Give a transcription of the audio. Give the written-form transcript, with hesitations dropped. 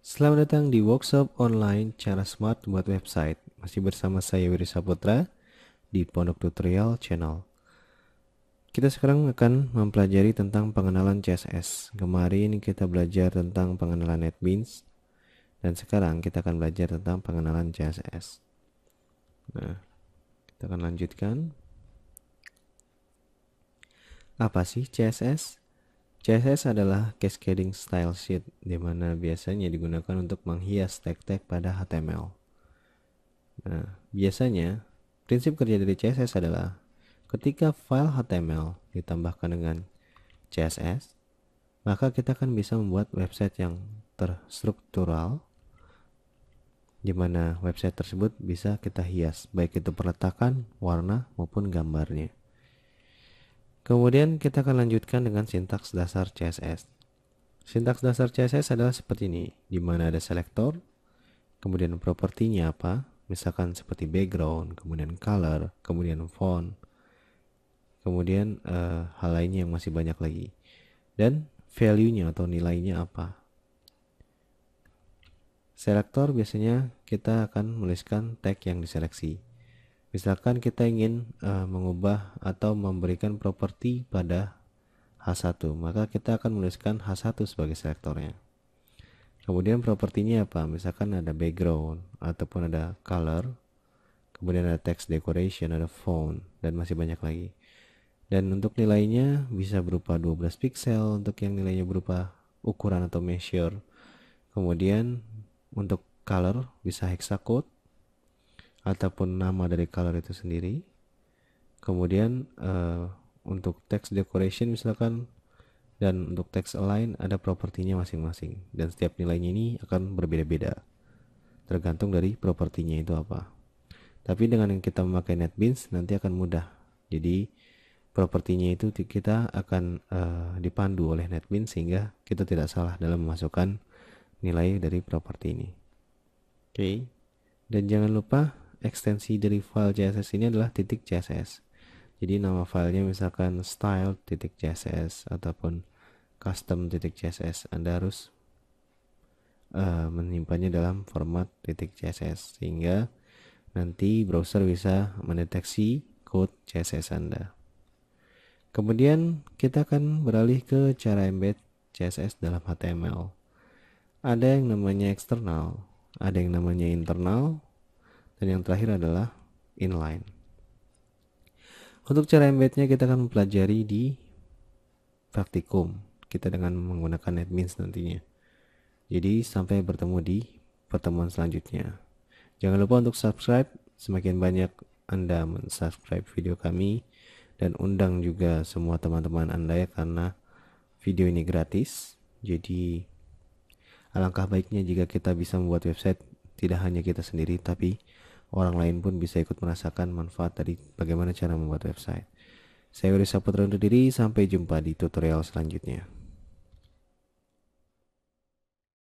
Selamat datang di workshop online cara smart buat website. Masih bersama saya Wiri Saputra di Pondok Tutorial Channel. Kita sekarang akan mempelajari tentang pengenalan CSS. Kemarin kita belajar tentang pengenalan NetBeans dan sekarang kita akan belajar tentang pengenalan CSS. Nah, kita akan lanjutkan. Apa sih CSS? CSS adalah cascading style sheet, di mana biasanya digunakan untuk menghias tag-tag pada HTML. Nah, biasanya prinsip kerja dari CSS adalah ketika file HTML ditambahkan dengan CSS, maka kita akan bisa membuat website yang terstruktural, di mana website tersebut bisa kita hias, baik itu perletakan, warna, maupun gambarnya. Kemudian kita akan lanjutkan dengan sintaks dasar CSS. Sintaks dasar CSS adalah seperti ini, di mana ada selektor, kemudian propertinya apa, misalkan seperti background, kemudian color, kemudian font, kemudian hal lainnya yang masih banyak lagi, dan value-nya atau nilainya apa. Selektor biasanya kita akan menuliskan tag yang diseleksi. Misalkan kita ingin mengubah atau memberikan properti pada H1, maka kita akan menuliskan H1 sebagai selektornya. Kemudian propertinya apa? Misalkan ada background ataupun ada color, kemudian ada text decoration, ada font, dan masih banyak lagi. Dan untuk nilainya bisa berupa 12 pixel untuk yang nilainya berupa ukuran atau measure. Kemudian untuk color bisa hexacode ataupun nama dari color itu sendiri. Kemudian untuk text decoration misalkan, dan untuk text align ada propertinya masing-masing, dan setiap nilainya ini akan berbeda-beda tergantung dari propertinya itu apa. Tapi dengan yang kita memakai NetBeans nanti akan mudah. Jadi propertinya itu kita akan dipandu oleh NetBeans sehingga kita tidak salah dalam memasukkan nilai dari properti ini. Oke. Dan jangan lupa ekstensi dari file CSS ini adalah .css. Jadi nama filenya misalkan style.css ataupun custom.css. Anda harus menyimpannya dalam format .css sehingga nanti browser bisa mendeteksi code CSS Anda. Kemudian kita akan beralih ke cara embed CSS dalam HTML. Ada yang namanya eksternal, ada yang namanya internal, dan yang terakhir adalah inline. Untuk cara embednya kita akan mempelajari di praktikum kita dengan menggunakan NetBeans nantinya. Jadi sampai bertemu di pertemuan selanjutnya. Jangan lupa untuk subscribe, semakin banyak Anda mensubscribe video kami, dan undang juga semua teman-teman Anda ya, karena video ini gratis. Jadi alangkah baiknya jika kita bisa membuat website, tidak hanya kita sendiri tapi orang lain pun bisa ikut merasakan manfaat dari bagaimana cara membuat website. Saya Wiri Saputra undur diri, sampai jumpa di tutorial selanjutnya.